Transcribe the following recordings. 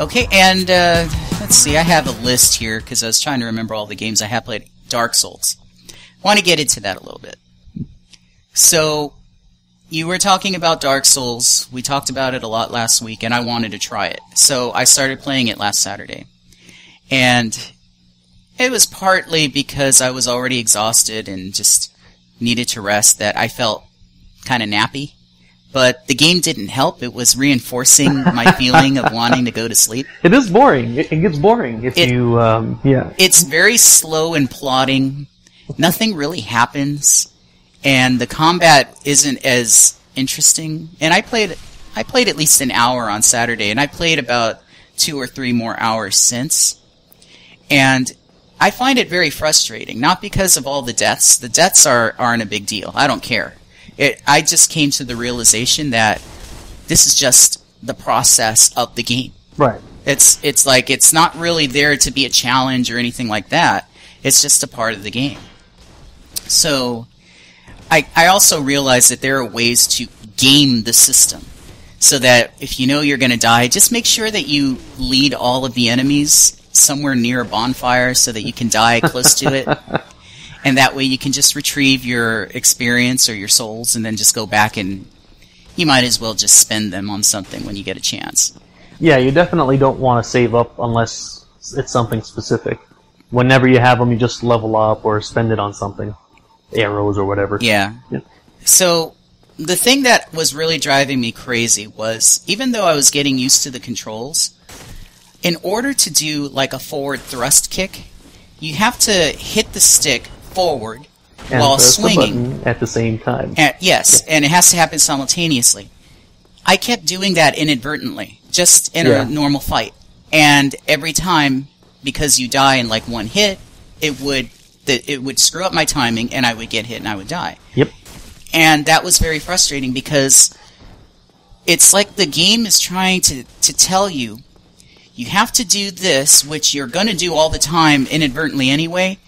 Okay, and let's see, I have a list here because I was trying to remember all the games I have played. Dark Souls. I want to get into that a little bit. So, you were talking about Dark Souls. We talked about it a lot last week, and I wanted to try it. So, I started playing it last Saturday. And it was partly because I was already exhausted and just needed to rest that I felt kind of nappy. But the game didn't help. It was reinforcing my feeling of wanting to go to sleep. It is boring. It gets boring if you, yeah. It's very slow and plodding. Nothing really happens. And the combat isn't as interesting. And I played at least an hour on Saturday, and I played about 2 or 3 more hours since. And I find it very frustrating, not because of all the deaths. The deaths aren't a big deal. I don't care. I just came to the realization that this is just the process of the game. Right. It's like it's not really there to be a challenge or anything like that. It's just a part of the game. So I also realized that there are ways to game the system so that if you know you're going to die, just make sure that you lead all of the enemies somewhere near a bonfire so that you can die close to it. And that way you can just retrieve your experience or your souls and then just go back, and you might as well just spend them on something when you get a chance. Yeah, you definitely don't want to save up unless it's something specific. Whenever you have them, you just level up or spend it on something. Arrows or whatever. Yeah. So, the thing that was really driving me crazy was, even though I was getting used to the controls, in order to do like a forward thrust kick, you have to hit the stick forward and while press swinging the button at the same time. Yes, and it has to happen simultaneously. I kept doing that inadvertently, just in a normal fight. And every time, because you die in like one hit, it would screw up my timing, and I would get hit and I would die. Yep. And that was very frustrating because it's like the game is trying to tell you, you have to do this, which you're going to do all the time inadvertently anyway,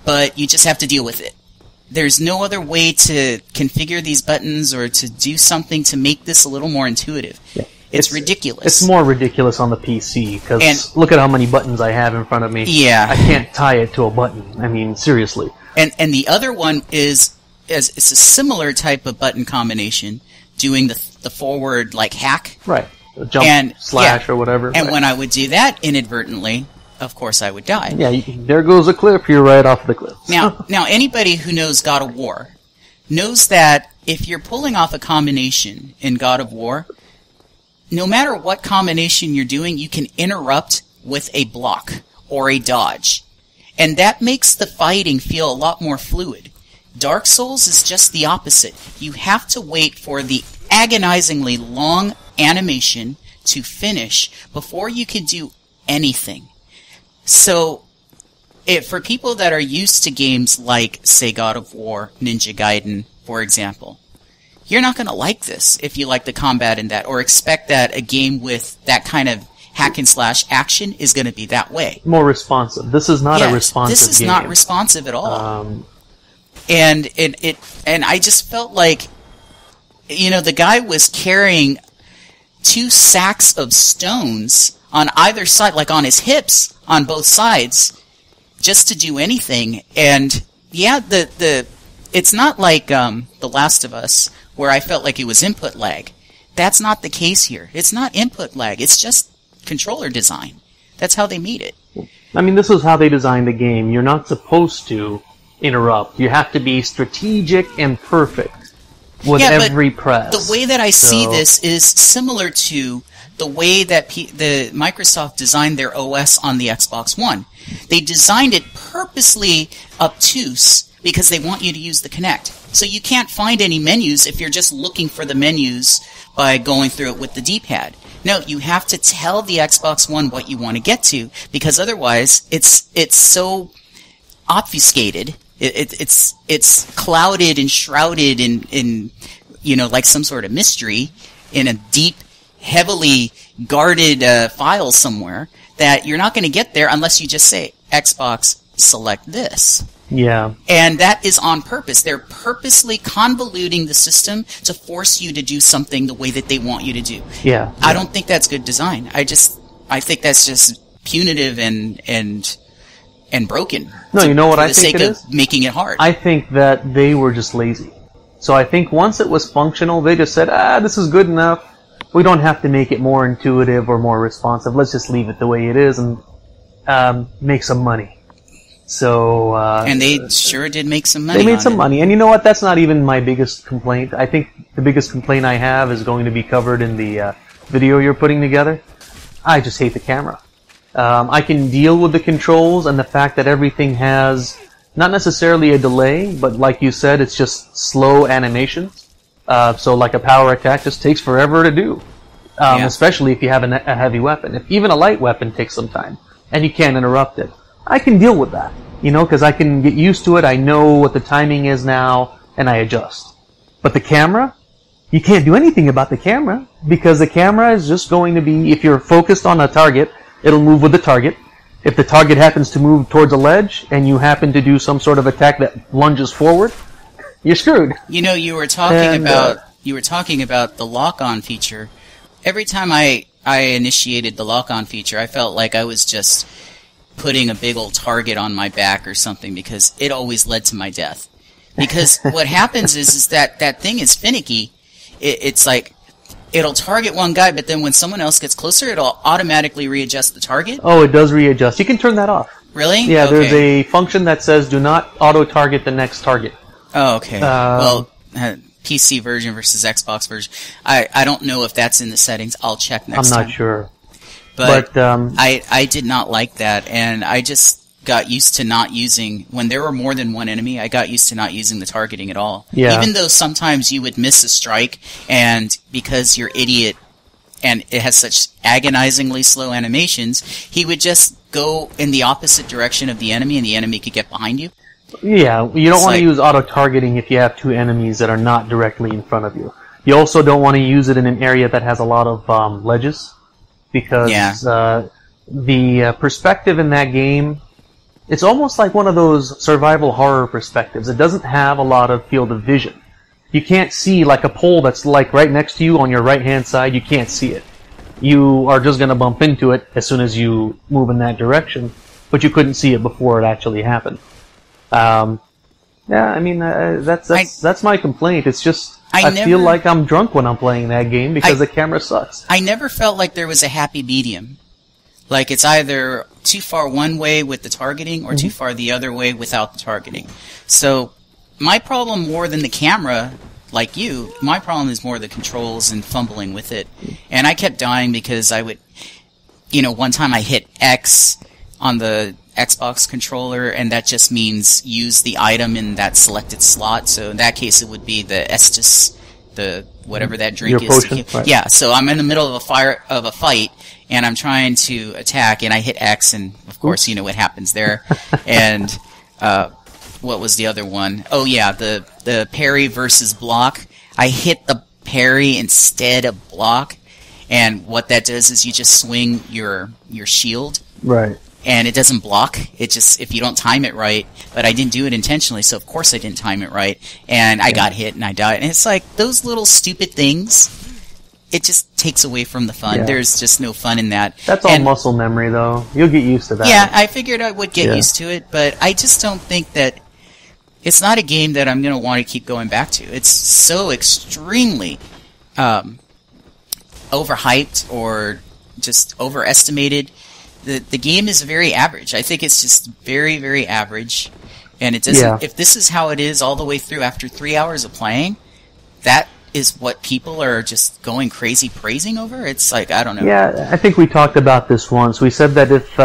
but you just have to deal with it. There's no other way to configure these buttons or to do something to make this a little more intuitive. Yeah. It's ridiculous. It's more ridiculous on the PC, because look at how many buttons I have in front of me. Yeah. I can't tie it to a button. I mean, seriously. And the other one it's a similar type of button combination, doing the forward, like, hack. Right. Jump, slash, or whatever. And when I would do that inadvertently, of course I would die. Yeah, there goes a cliff, you're right off the cliff. Now, anybody who knows God of War knows that if you're pulling off a combination in God of War, no matter what combination you're doing, you can interrupt with a block or a dodge. And that makes the fighting feel a lot more fluid. Dark Souls is just the opposite. You have to wait for the agonizingly long animation to finish before you can do anything. So, for people that are used to games like, say, God of War, Ninja Gaiden, for example, you're not going to like this if you like the combat in that, or expect that a game with that kind of hack-and-slash action is going to be that way. More responsive. This is not a responsive game. This is not responsive at all. And I just felt like, the guy was carrying 2 sacks of stones on either side, like on his hips, on both sides, just to do anything. And yeah, it's not like The Last of Us, where I felt like it was input lag. That's not the case here. It's not input lag. It's just controller design. That's how they made it. I mean, this is how they designed the game. You're not supposed to interrupt. You have to be strategic and perfect with every press. The way that I see this is similar to the way that the Microsoft designed their OS on the Xbox One. They designed it purposely obtuse because they want you to use the Kinect. So you can't find any menus if you're just looking for the menus by going through it with the D-pad. No, you have to tell the Xbox One what you want to get to, because otherwise it's so obfuscated. It's clouded and shrouded in like some sort of mystery in a deep, heavily guarded file somewhere that you're not going to get there unless you just say, Xbox, select this. Yeah. And that is on purpose. They're purposely convoluting the system to force you to do something the way that they want you to do. Yeah. I don't think that's good design. I think that's just punitive and broken. No, you know what I think for the it sake of is? making it hard. I think that they were just lazy. So I think once it was functional, they just said, this is good enough. We don't have to make it more intuitive or more responsive. Let's just leave it the way it is and make some money. So and they sure did make some money. They made some money. And you know what? That's not even my biggest complaint. I think the biggest complaint I have is going to be covered in the video you're putting together. I just hate the camera. I can deal with the controls and the fact that everything has not necessarily a delay, but like you said, it's just slow animations. So like a power attack just takes forever to do, especially if you have a heavy weapon. If even a light weapon takes some time, and you can't interrupt it. I can deal with that, because I can get used to it. I know what the timing is now, and I adjust. But the camera, you can't do anything about the camera, because the camera is just going to be, if you're focused on a target, it'll move with the target. If the target happens to move towards a ledge, and you happen to do some sort of attack that lunges forward, you're screwed. You were talking about the lock-on feature. Every time I initiated the lock-on feature, I felt like I was just putting a big old target on my back or something, because it always led to my death. Because what happens is that thing is finicky. It's like it'll target one guy, but then when someone else gets closer, it'll automatically readjust the target. Oh, it does readjust. You can turn that off. Really? Yeah, okay. There's a function that says do not auto-target the next target. Oh, okay. PC version versus Xbox version. I don't know if that's in the settings. I'll check next time. I'm not sure. But I did not like that, and I just got used to not using, when there were more than one enemy, I got used to not using the targeting at all. Yeah. Even though sometimes you would miss a strike, and because you're idiot, and it has such agonizingly slow animations, he would just go in the opposite direction of the enemy, and the enemy could get behind you. Yeah, you don't want to use auto-targeting if you have two enemies that are not directly in front of you. You also don't want to use it in an area that has a lot of ledges, because the perspective in that game, it's almost like one of those survival horror perspectives. It doesn't have a lot of field of vision. You can't see, like a pole that's like right next to you on your right-hand side, you can't see it. You are just going to bump into it as soon as you move in that direction, but you couldn't see it before it actually happened. That's my complaint. It's just I feel like I'm drunk when I'm playing that game because the camera sucks. I never felt like there was a happy medium. Like it's either too far one way with the targeting or too far the other way without the targeting. So my problem more than the camera, like you, my problem is more the controls and fumbling with it. And I kept dying because I would, one time I hit X on the Xbox controller, and that just means use the item in that selected slot. So in that case, it would be the Estus, the whatever that drink Your is. potion, right. Yeah, so I'm in the middle of a fight, and I'm trying to attack, and I hit X, and of course, you know what happens there. And what was the other one? Oh yeah, the parry versus block. I hit the parry instead of block, and what that does is you just swing your shield. Right. And it doesn't block. It just, if you don't time it right, but I didn't do it intentionally, so of course I didn't time it right, and I got hit and I died. And it's like, those little stupid things, it just takes away from the fun. Yeah. There's just no fun in that. That's all muscle memory, though. You'll get used to that. Yeah, I figured I would get used to it, but I just don't think that, it's not a game that I'm going to want to keep going back to. It's so extremely overhyped or just overestimated. The game is very average. I think it's just very, very average. And it doesn't. Yeah. If this is how it is all the way through after 3 hours of playing, that is what people are just going crazy praising over? It's like, I don't know. Yeah, I think we talked about this once. We said that if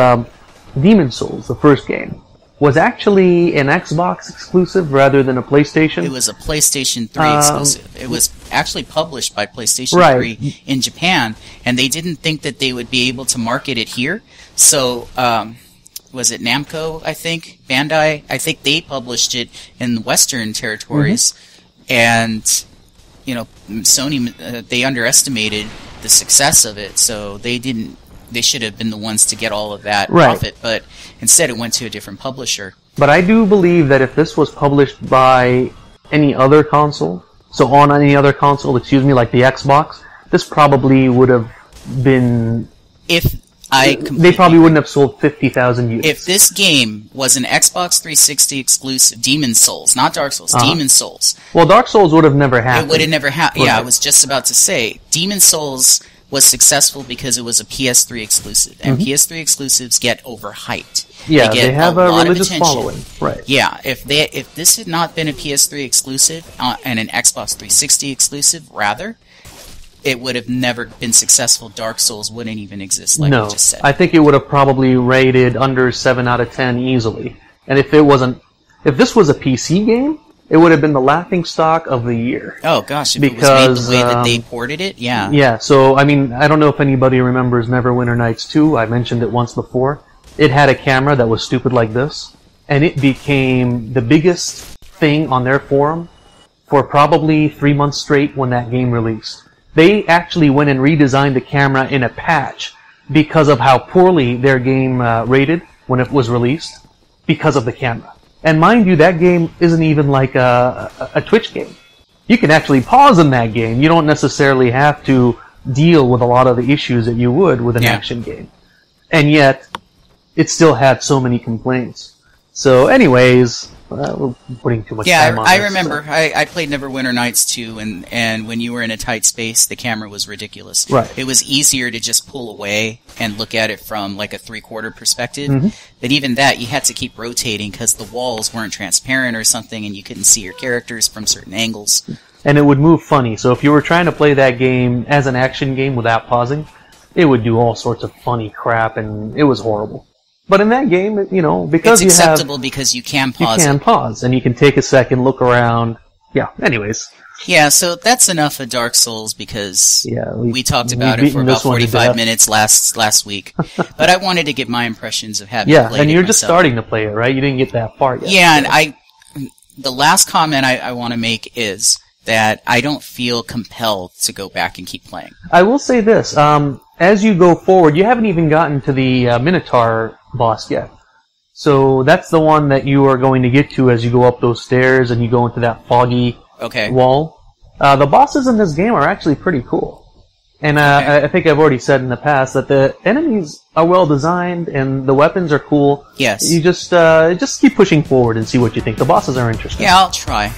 Demon's Souls, the first game, was actually an Xbox exclusive rather than a PlayStation. It was a PlayStation 3 exclusive. It was actually published by PlayStation 3 in Japan, and they didn't think that they would be able to market it here. So, was it Namco, I think? Bandai? I think they published it in the Western territories. And, Sony, they underestimated the success of it, so they should have been the ones to get all of that profit, but instead it went to a different publisher. But I do believe that if this was published by any other console, so on any other console, excuse me, like the Xbox, this probably would have been... They probably wouldn't have sold 50,000 units. If this game was an Xbox 360 exclusive, Demon's Souls, not Dark Souls, Demon's Souls. Well, Dark Souls would have never happened. It would have never happened. Yeah, I was just about to say, Demon's Souls was successful because it was a PS3 exclusive, and PS3 exclusives get overhyped. Yeah, they have a religious following. Right. Yeah, if this had not been a PS3 exclusive and an Xbox 360 exclusive, rather, it would have never been successful. Dark Souls wouldn't even exist, like you just said. I think it would have probably rated under 7 out of 10 easily. And if this was a PC game, it would have been the laughingstock of the year. Oh gosh, if it was made the way that they ported it, yeah. Yeah, so I mean, I don't know if anybody remembers Neverwinter Nights 2. I mentioned it once before. It had a camera that was stupid like this, and it became the biggest thing on their forum for probably 3 months straight when that game released. They actually went and redesigned the camera in a patch because of how poorly their game rated when it was released because of the camera. And mind you, that game isn't even like a Twitch game. You can actually pause in that game. You don't necessarily have to deal with a lot of the issues that you would with an action game. And yet, it still had so many complaints. So anyways, we're putting too much time on I this, remember. So. I played Neverwinter Nights 2, and when you were in a tight space, the camera was ridiculous. Right. It was easier to just pull away and look at it from like a 3/4 perspective. But even that, you had to keep rotating because the walls weren't transparent or something, and you couldn't see your characters from certain angles. And it would move funny. So if you were trying to play that game as an action game without pausing, it would do all sorts of funny crap, and it was horrible. But in that game, you know, because it's acceptable because you can pause. You can pause, and you can take a second, look around. Yeah. Anyways. Yeah. So that's enough of Dark Souls because we talked about it for about 45 minutes last week. But I wanted to get my impressions of having played it. Yeah, and you're just myself. starting to play it, right? You didn't get that far yet. Yeah, and the last comment I want to make is that I don't feel compelled to go back and keep playing. I will say this: as you go forward, you haven't even gotten to the Minotaur boss yet. So that's the one that you are going to get to as you go up those stairs and you go into that foggy wall. The bosses in this game are actually pretty cool. And I think I've already said in the past that the enemies are well designed and the weapons are cool. Yes. You just keep pushing forward and see what you think. The bosses are interesting. Yeah, I'll try.